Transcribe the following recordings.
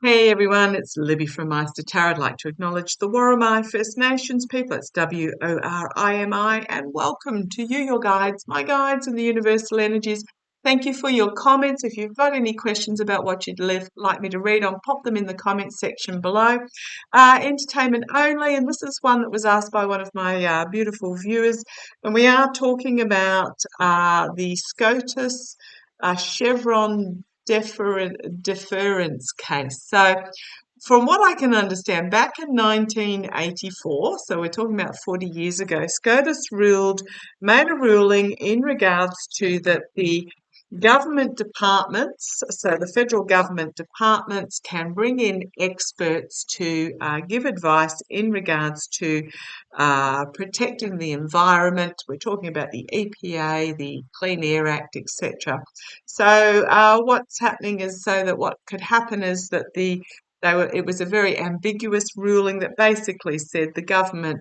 Hey everyone, it's Libby from maighstirtarot. I'd like to acknowledge the Worimi First Nations people. It's WORIMI, and welcome to you, your guides, my guides, and the universal energies. Thank you for your comments. If you've got any questions about what you'd like me to read on, pop them in the comments section below. Entertainment only, and this is one that was asked by one of my beautiful viewers, and we are talking about the SCOTUS Chevron deference case. So, from what I can understand, back in 1984, so we're talking about 40 years ago, SCOTUS made a ruling in regards to that the government departments, so the federal government departments can bring in experts to give advice in regards to protecting the environment. We're talking about the EPA, the Clean Air Act, etc. So what's happening is what could happen is that it was a very ambiguous ruling that basically said the government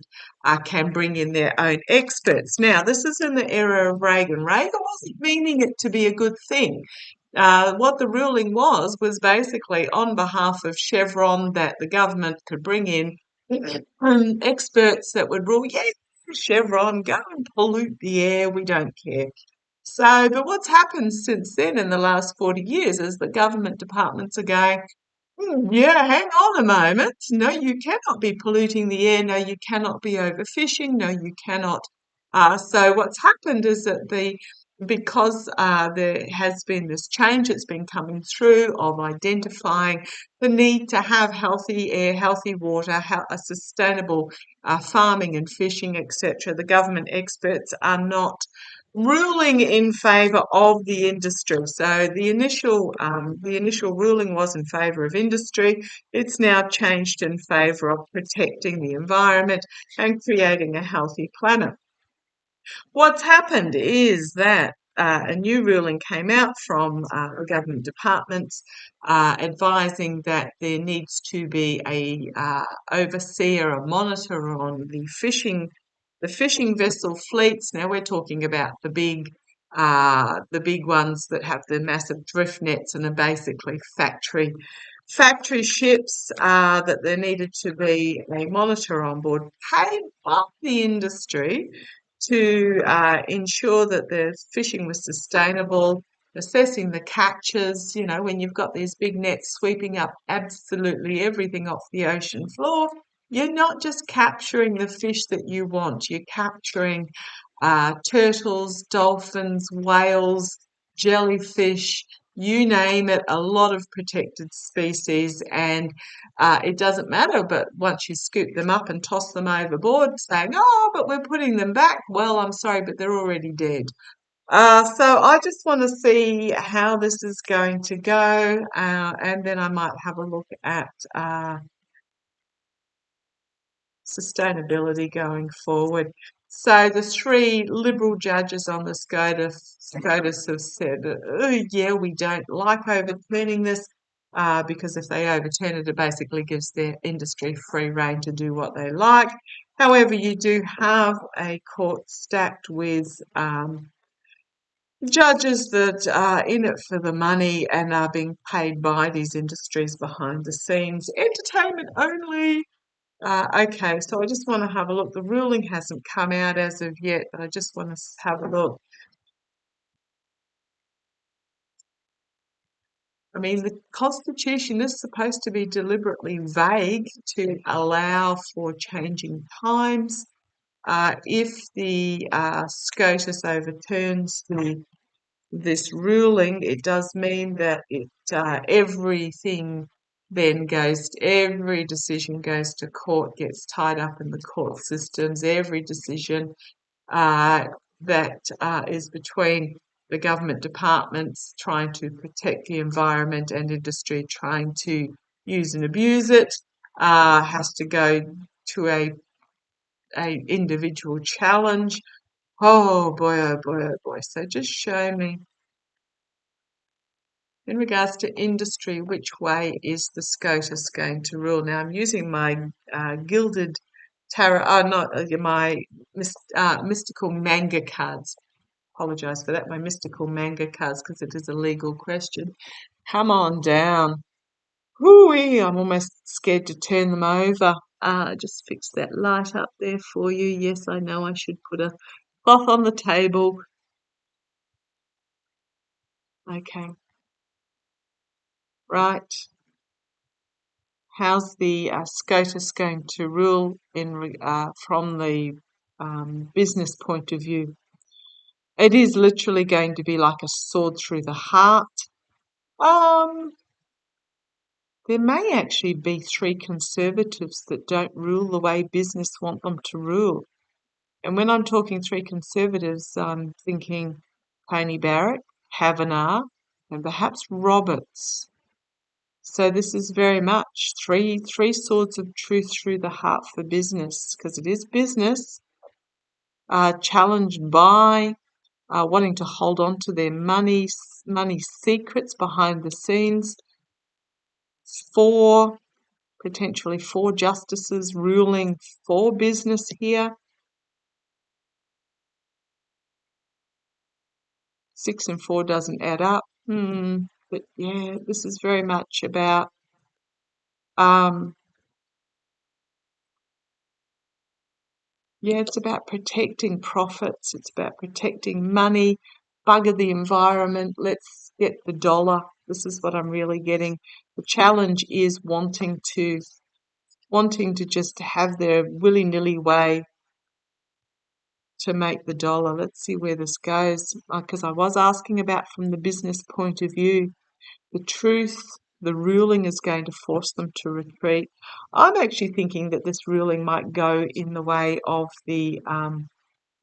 can bring in their own experts. Now, this is in the era of Reagan. Reagan wasn't meaning it to be a good thing. What the ruling was basically on behalf of Chevron that the government could bring in experts that would rule, yeah, Chevron, go and pollute the air, we don't care. So, but what's happened since then in the last 40 years is the government departments are going, yeah, hang on a moment. No, you cannot be polluting the air. No, you cannot be overfishing. No, you cannot. So what's happened is that because there has been this change that's been coming through of identifying the need to have healthy air, healthy water, a sustainable farming and fishing, etc. The government experts are not ruling in favour of the industry. So the initial ruling was in favour of industry. It's now changed in favour of protecting the environment and creating a healthy planet. What's happened is that a new ruling came out from the government departments advising that there needs to be a overseer, a monitor on the fishing vessel fleets. Now we're talking about the big ones that have the massive drift nets and are basically factory ships. That there needed to be a monitor on board, paid by the industry to ensure that the fishing was sustainable, assessing the catches. You know, when you've got these big nets sweeping up absolutely everything off the ocean floor, you're not just capturing the fish that you want, you're capturing turtles, dolphins, whales, jellyfish, you name it, a lot of protected species. And it doesn't matter, but once you scoop them up and toss them overboard, saying, oh, but we're putting them back. Well, I'm sorry, but they're already dead. So I just want to see how this is going to go, and then I might have a look at sustainability going forward. So the three Liberal judges on the SCOTUS have said, yeah, we don't like overturning this because if they overturn it, it basically gives their industry free rein to do what they like. However, you do have a court stacked with judges that are in it for the money and are being paid by these industries behind the scenes. Entertainment only. Okay, so I just want to have a look. The ruling hasn't come out as of yet, but I just want to have a look. I mean, the Constitution is supposed to be deliberately vague to allow for changing times. If the SCOTUS overturns this ruling, it does mean that every decision goes to court, gets tied up in the court systems. Every decision that is between the government departments trying to protect the environment and industry trying to use and abuse it has to go to a individual challenge. Oh boy, oh boy, oh boy. So just show me, in regards to industry, which way is the SCOTUS going to rule? Now I'm using my gilded tarot, not my mystical manga cards. Apologise for that, my mystical manga cards, because it is a legal question. Come on down. Hooey, I'm almost scared to turn them over. Just fix that light up there for you. Yes, I know I should put a cloth on the table. Okay, right. How's the SCOTUS going to rule from the business point of view? It is literally going to be like a sword through the heart. Um, there may actually be three conservatives that don't rule the way business want them to rule. And when I'm talking three conservatives, I'm thinking Tony Barrack, Kavanagh, and perhaps Roberts. So this is very much three swords of truth through the heart for business, because it is business, challenged by wanting to hold on to their money secrets behind the scenes. Potentially four justices ruling for business here. 6 and 4 doesn't add up. But yeah, this is very much about um, it's about protecting profits. It's about protecting money. Bugger the environment. Let's get the dollar. This is what I'm really getting. The challenge is wanting to just have their willy-nilly way to make the dollar. Let's see where this goes, because I was asking about from the business point of view. The truth, the ruling is going to force them to retreat. I'm actually thinking that this ruling might go in the way of the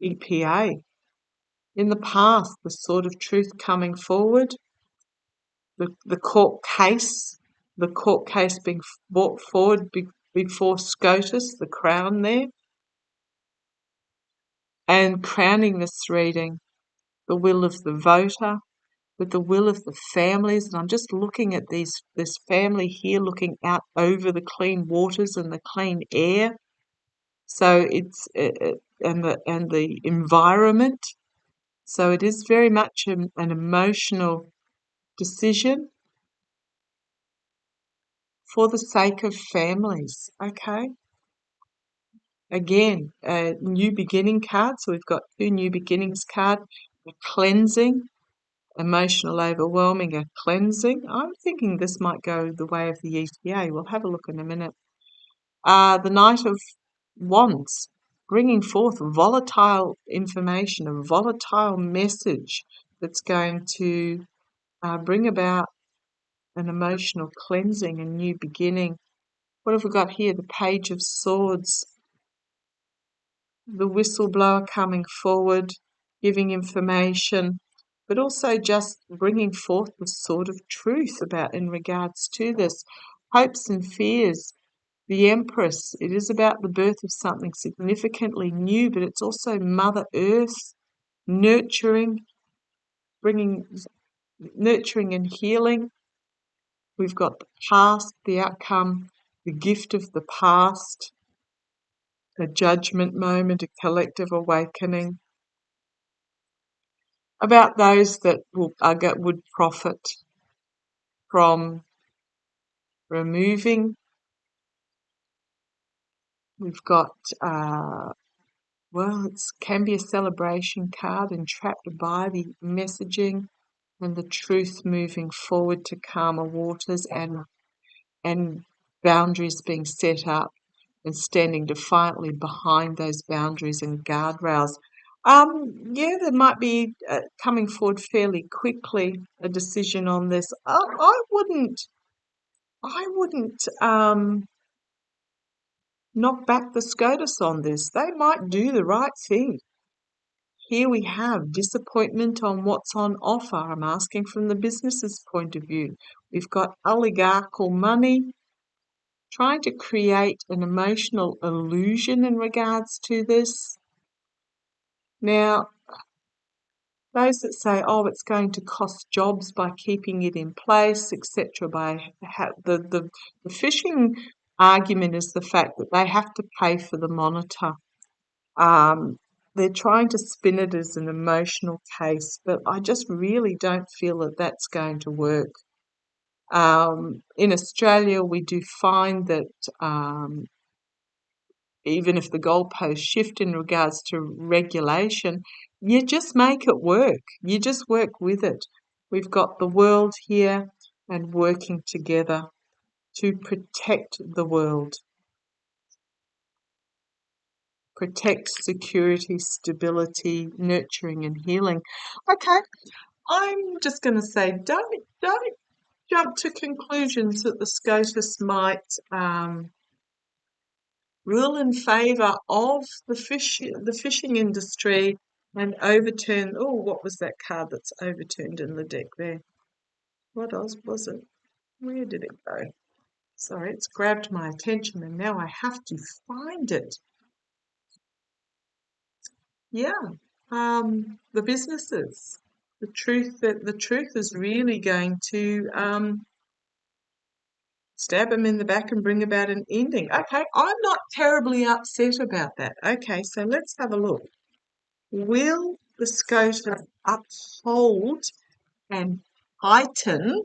EPA. In the past, the sort of truth coming forward, the court case being brought forward before SCOTUS, the Crown there, and crowning this reading, the will of the voter, with the will of the families. And I'm just looking at this family here looking out over the clean waters and the clean air. So it's and the environment. So it is very much an emotional decision for the sake of families. Okay. Again, a new beginning card. So we've got two new beginnings card. A cleansing, emotional overwhelming, a cleansing. I'm thinking this might go the way of the EPA. We'll have a look in a minute. The Knight of Wands, bringing forth volatile information, a volatile message that's going to bring about an emotional cleansing, a new beginning. What have we got here? The Page of Swords, the whistleblower coming forward, giving information, but also just bringing forth the sort of truth about in regards to this. Hopes and fears, the Empress, it is about the birth of something significantly new, but it's also Mother Earth, nurturing, bringing nurturing and healing. We've got the past, the outcome, the gift of the past, a judgment moment, a collective awakening, about those that would profit from removing. We've got, it can be a celebration card, entrapped by the messaging and the truth moving forward to calmer waters, and boundaries being set up and standing defiantly behind those boundaries and guardrails. There might be coming forward fairly quickly a decision on this. I wouldn't knock back the SCOTUS on this. They might do the right thing. Here we have disappointment on what's on offer. I'm asking from the business's point of view. We've got oligarchical money trying to create an emotional illusion in regards to this. Now, those that say, oh, it's going to cost jobs by keeping it in place, etc., the fishing argument is the fact that they have to pay for the monitor. They're trying to spin it as an emotional case, but I just really don't feel that that's going to work. In Australia, we do find that even if the goalposts shift in regards to regulation, you just make it work. You just work with it. We've got the world here and working together to protect the world, protect security, stability, nurturing and healing. Okay, I'm just going to say don't jump to conclusions that the SCOTUS might rule in favour of the fishing industry and overturn. Oh, what was that card that's overturned in the deck there? What else was it? Where did it go? Sorry, it's grabbed my attention and now I have to find it. Yeah, the businesses. The truth is really going to stab him in the back and bring about an ending. Okay, I'm not terribly upset about that. Okay, so let's have a look. Will the SCOTUS uphold and heighten?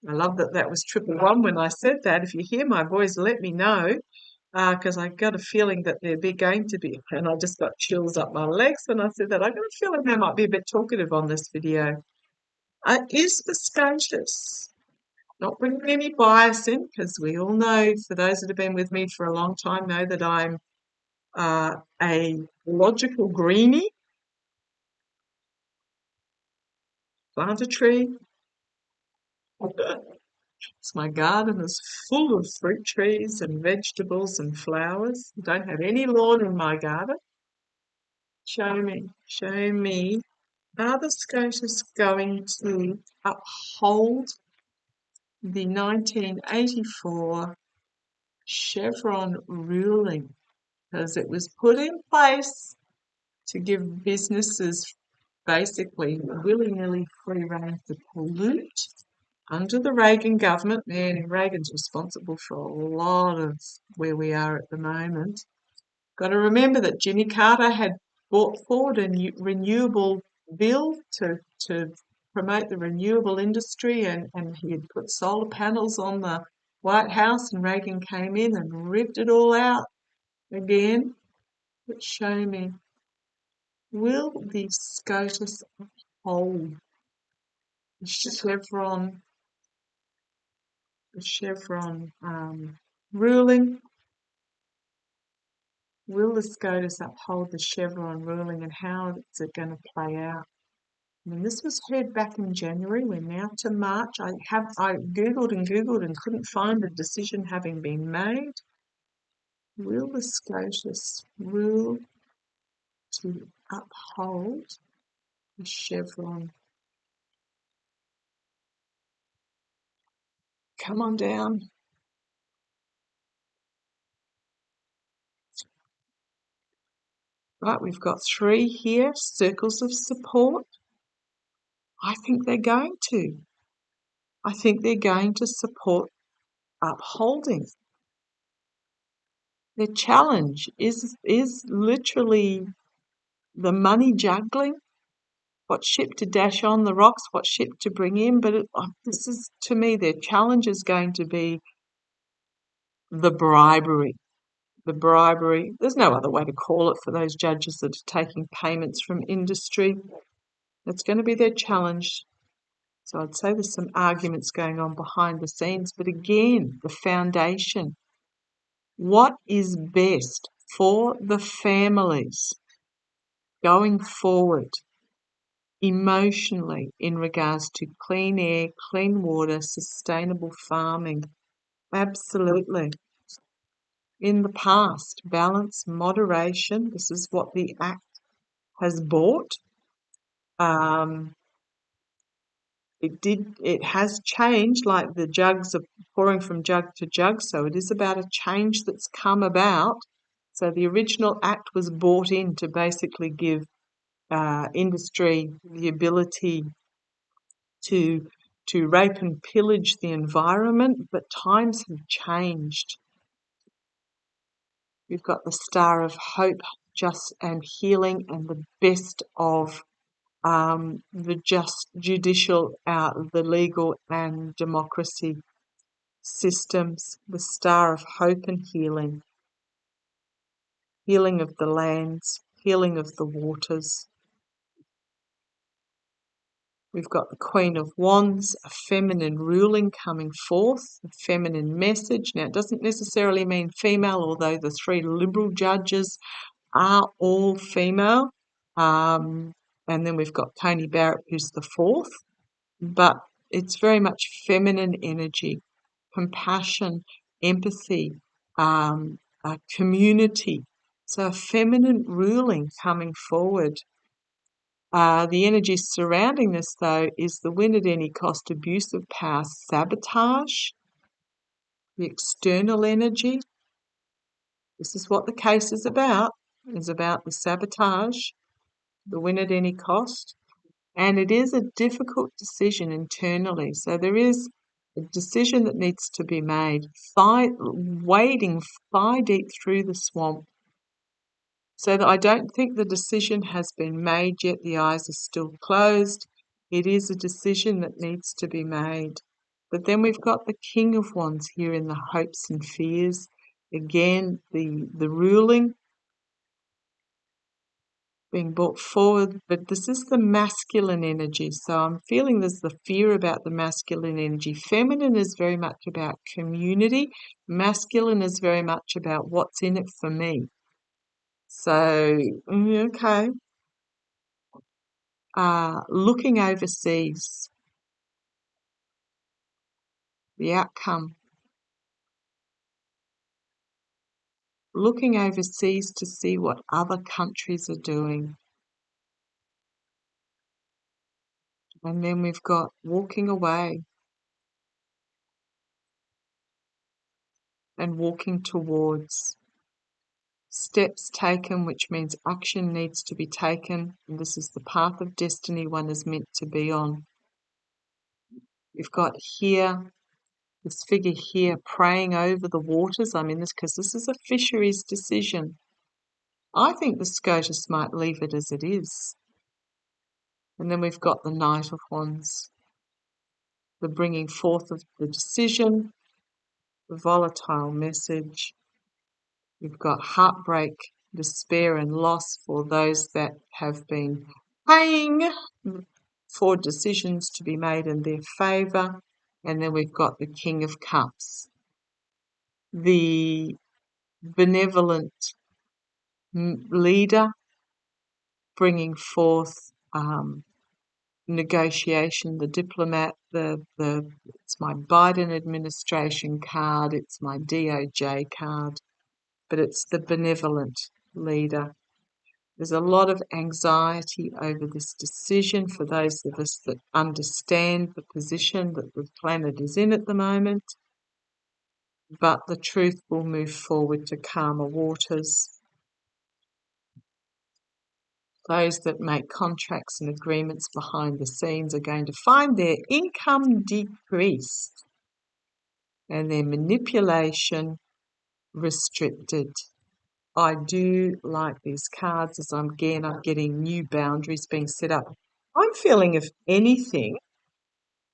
I love that that was 111 when I said that. If you hear my voice, let me know, because I got a feeling that there'd be going to be, and I just got chills up my legs when I said that. I got a feeling I might be a bit talkative on this video. Is the SCOTUS not bringing any bias in, because we all know, for those that have been with me for a long time, know that I'm a logical greenie. Plant a tree. So my garden is full of fruit trees and vegetables and flowers. I don't have any lawn in my garden. Show me. Are the SCOTUS going to uphold the 1984 Chevron ruling? Because it was put in place to give businesses basically willy-nilly free rein to pollute under the Reagan government. Man, Reagan's responsible for a lot of where we are at the moment. Got to remember that Jimmy Carter had brought forward a renewable bill to promote the renewable industry, and he had put solar panels on the White House, and Reagan came in and ripped it all out again. But show me, will the SCOTUS uphold the Chevron ruling? Will the SCOTUS uphold the Chevron ruling, and how is it going to play out? I mean, this was heard back in January. We're now to March. I googled and couldn't find a decision having been made. Will the SCOTUS rule to uphold the Chevron? Come on down. Right, we've got 3 here, circles of support. I think they're going to. I think they're going to support upholding. Their challenge is literally the money juggling, what ship to dash on the rocks, what ship to bring in. But this is, to me, their challenge is going to be the bribery. The bribery. There's no other way to call it for those judges that are taking payments from industry. That's going to be their challenge. So I'd say there's some arguments going on behind the scenes. But again, the foundation. What is best for the families going forward emotionally in regards to clean air, clean water, sustainable farming? Absolutely. In the past, balance, moderation, this is what the Act has brought. It has changed, like the jugs are pouring from jug to jug, so it is about a change that's come about. So the original Act was brought in to basically give industry the ability to rape and pillage the environment, but times have changed. We've got the Star of Hope, Just and Healing, and the best of the judicial, the legal and democracy systems, the star of hope and healing, healing of the lands, healing of the waters. We've got the Queen of Wands, a feminine ruling coming forth, a feminine message. Now, it doesn't necessarily mean female, although the 3 Liberal judges are all female. And then we've got Tony Barrett, who's the 4th. But it's very much feminine energy, compassion, empathy, community. So a feminine ruling coming forward. The energy surrounding this, though, is the win at any cost, abuse of power, sabotage, the external energy. This is what the case is about the sabotage, the win at any cost. And it is a difficult decision internally. So there is a decision that needs to be made, wading thigh deep through the swamp. So that I don't think the decision has been made yet. The eyes are still closed. It is a decision that needs to be made. But then we've got the King of Wands here in the hopes and fears. Again, the ruling being brought forward, but this is the masculine energy. So I'm feeling there's the fear about the masculine energy. Feminine is very much about community. Masculine is very much about what's in it for me. So, okay. Looking overseas, the outcome. Looking overseas to see what other countries are doing. And then we've got walking away and walking towards. Steps taken, which means action needs to be taken. And this is the path of destiny one is meant to be on. We've got here, this figure here praying over the waters. I'm in this because this is a fisheries decision. I think the SCOTUS might leave it as it is. And then we've got the Knight of Wands, the bringing forth of the decision, the volatile message. We've got heartbreak, despair and loss for those that have been paying for decisions to be made in their favour. And then we've got the King of Cups, the benevolent leader bringing forth negotiation, the diplomat, it's my Biden administration card, it's my DOJ card, but it's the benevolent leader. There's a lot of anxiety over this decision for those of us that understand the position that the planet is in at the moment, but the truth will move forward to calmer waters. Those that make contracts and agreements behind the scenes are going to find their income decreased and their manipulation restricted. I do like these cards as I'm getting new boundaries being set up. I'm feeling, if anything,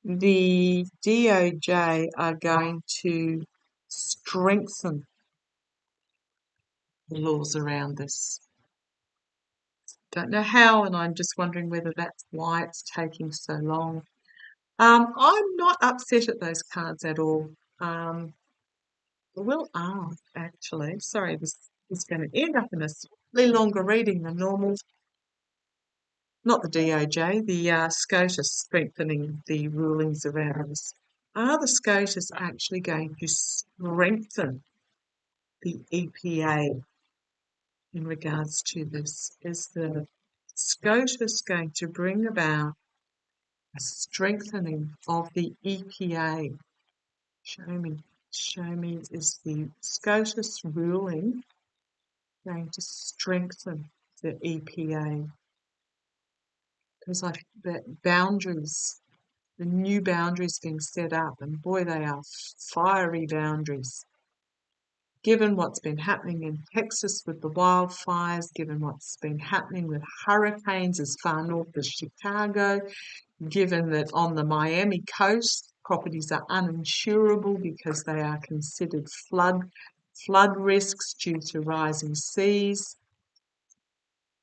the DOJ are going to strengthen the laws around this. Don't know how, and I'm just wondering whether that's why it's taking so long. I'm not upset at those cards at all. Well, actually, sorry, this is going to end up in a slightly longer reading than normal. Not the DOJ, the SCOTUS strengthening the rulings around us. Are the SCOTUS actually going to strengthen the EPA in regards to this? Is the SCOTUS going to bring about a strengthening of the EPA? Show me, is the SCOTUS ruling going to strengthen the EPA? Because that boundaries, the new boundaries being set up, and boy, they are fiery boundaries. given what's been happening in Texas with the wildfires, given what's been happening with hurricanes as far north as Chicago, given that on the Miami coast, properties are uninsurable because they are considered flood risks due to rising seas.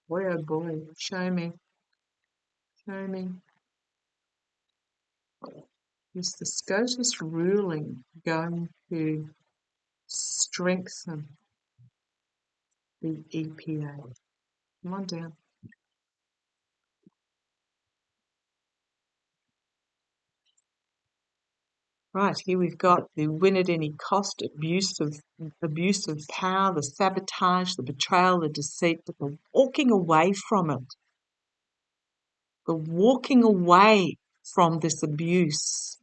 Boy, oh boy, show me. Is the SCOTUS ruling going to strengthen the EPA? Come on down. Right, here we've got the win at any cost, abuse of power, the sabotage, the betrayal, the deceit, but the walking away from it. The walking away from this abuse,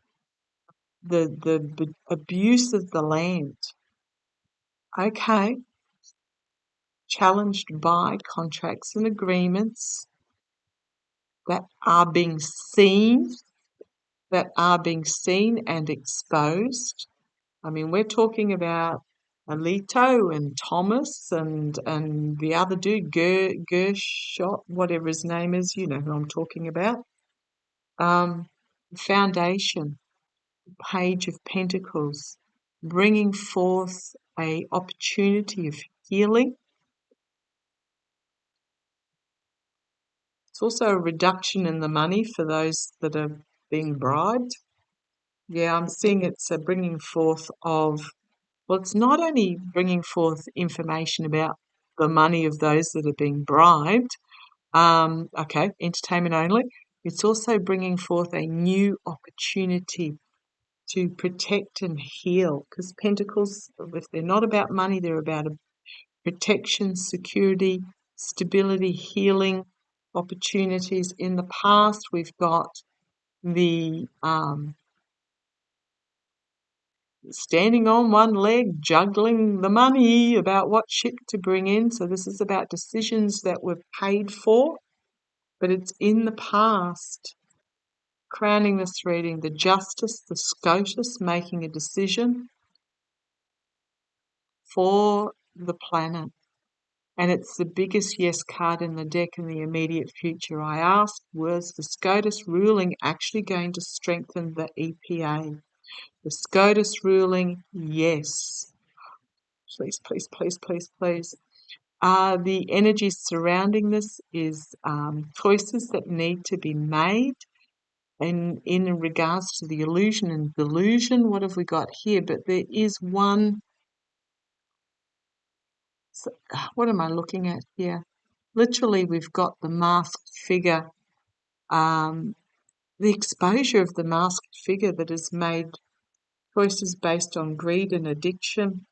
the abuse of the land. Okay, challenged by contracts and agreements that are being seen and exposed. I mean, we're talking about Alito and Thomas and the other dude, Gershot, whatever his name is, you know who I'm talking about. Foundation, Page of Pentacles, bringing forth a opportunity of healing. It's also a reduction in the money for those that are being bribed. Yeah, I'm seeing it's a bringing forth of, well, it's not only bringing forth information about the money of those that are being bribed, okay, entertainment only, it's also bringing forth a new opportunity to protect and heal, because Pentacles, if they're not about money, they're about protection, security, stability, healing opportunities. In the past, we've got the standing on one leg, juggling the money about what ship to bring in. So this is about decisions that were paid for, but it's in the past. Crowning this reading, the Justice, the SCOTUS, making a decision for the planet. And it's the biggest yes card in the deck in the immediate future. I asked, was the SCOTUS ruling actually going to strengthen the EPA? The SCOTUS ruling, yes. Please, please, please, please, please. The energy surrounding this is choices that need to be made. And in regards to the illusion and delusion, what have we got here? But there is one. So, what am I looking at here? Literally, we've got the masked figure, the exposure of the masked figure that has made choices based on greed and addiction.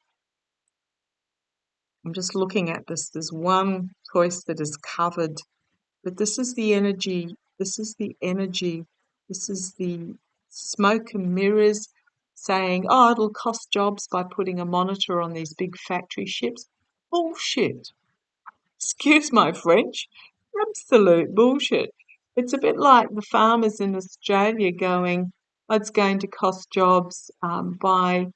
I'm just looking at this. There's one choice that is covered, but this is the energy. This is the energy. This is the smoke and mirrors saying, oh, it'll cost jobs by putting a monitor on these big factory ships. Bullshit. Excuse my French. Absolute bullshit. It's a bit like the farmers in Australia going, oh, it's going to cost jobs by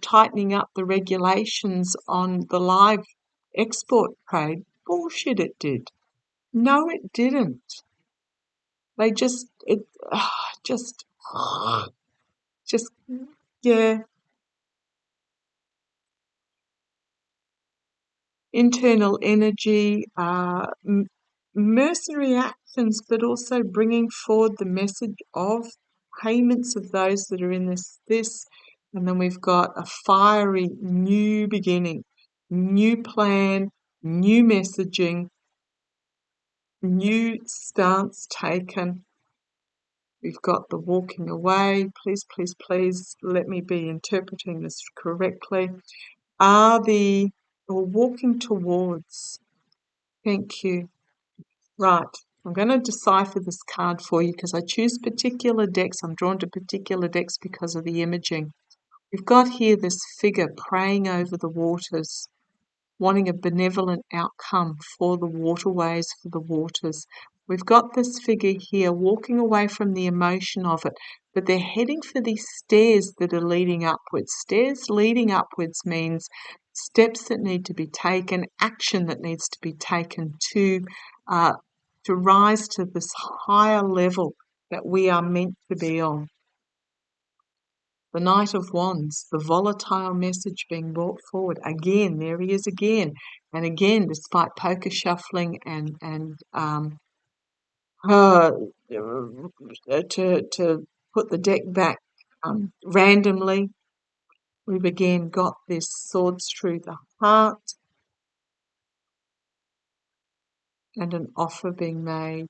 tightening up the regulations on the live export trade. Bullshit, it did. No, it didn't. They just, yeah. Internal energy, mercenary actions, but also bringing forward the message of payments of those that are in this. And then we've got a fiery new beginning, new plan, new messaging, new stance taken. We've got the walking away. Please, please, please let me be interpreting this correctly. Or walking towards. Thank you. Right. I'm going to decipher this card for you because I choose particular decks. I'm drawn to particular decks because of the imaging. We've got here this figure praying over the waters, wanting a benevolent outcome for the waterways, for the waters. We've got this figure here walking away from the emotion of it, but they're heading for these stairs that are leading upwards. Stairs leading upwards means steps that need to be taken, action that needs to be taken uh, to rise to this higher level that we are meant to be on. The Knight of Wands, the volatile message being brought forward. Again, there he is again. And again, despite poker shuffling and to put the deck back randomly, we've again got this swords through the heart and an offer being made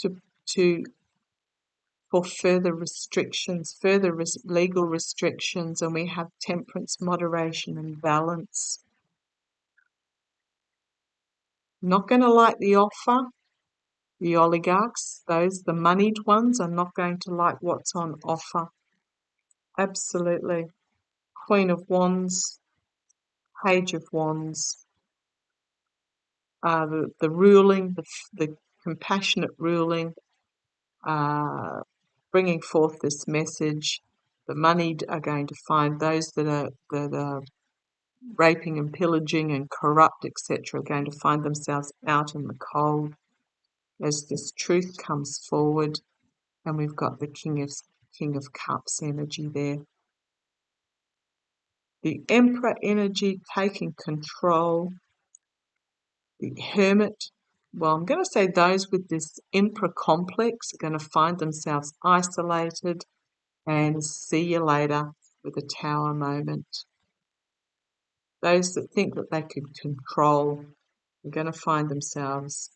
to for further restrictions, legal restrictions, and we have temperance, moderation, and balance. Not going to like the offer. The oligarchs, the moneyed ones, are not going to like what's on offer. Absolutely. Queen of Wands, Page of Wands, the ruling, the compassionate ruling, bringing forth this message. The moneyed are going to find those that are raping and pillaging and corrupt, etc., are going to find themselves out in the cold as this truth comes forward. And we've got the King of Cups energy there. The Emperor energy taking control. The Hermit. Well, I'm going to say those with this Emperor complex are going to find themselves isolated, and see you later with a Tower moment. Those that think that they could control are going to find themselves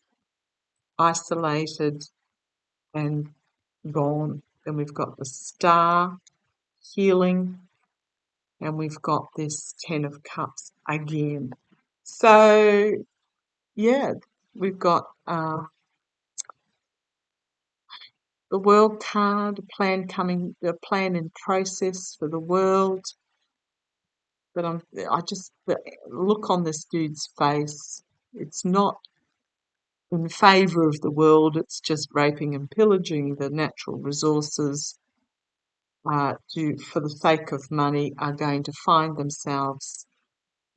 isolated and gone. Then we've got the Star, healing, and we've got this Ten of Cups again. So, yeah, we've got the World card, a plan in process for the world. But the look on this dude's face, it's not in favour of the world, it's just raping and pillaging the natural resources for the sake of money, are going to find themselves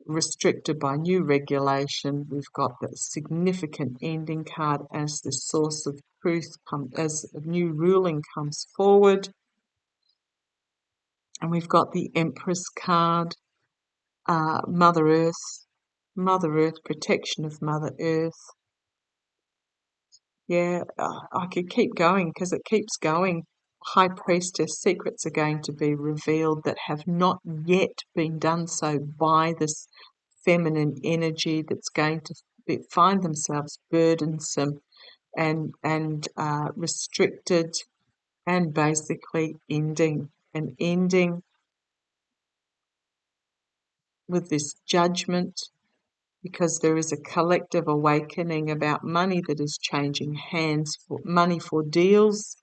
restricted by new regulation. We've got the significant ending card as the source of truth as a new ruling comes forward. And we've got the Empress card, Mother Earth, protection of Mother Earth. Yeah, I could keep going because it keeps going. High Priestess, secrets are going to be revealed that have not yet been done so by this feminine energy that's going to find themselves burdensome and restricted, and basically ending with this judgment, because there is a collective awakening about money that is changing hands. For money for deals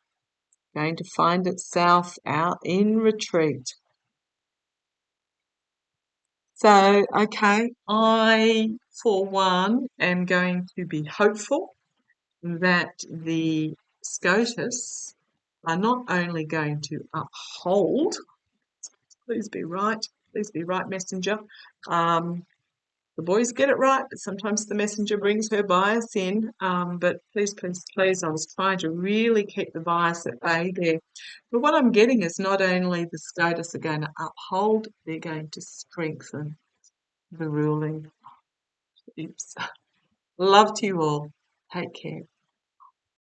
going to find itself out in retreat. So, okay, I, for one, am going to be hopeful that the SCOTUS are not only going to uphold, please be right, messenger. The boys get it right, but sometimes the messenger brings her bias in. But please, I was trying to really keep the bias at bay there. But what I'm getting is not only the SCOTUS are going to uphold, they're going to strengthen the ruling. Oops. Love to you all. Take care.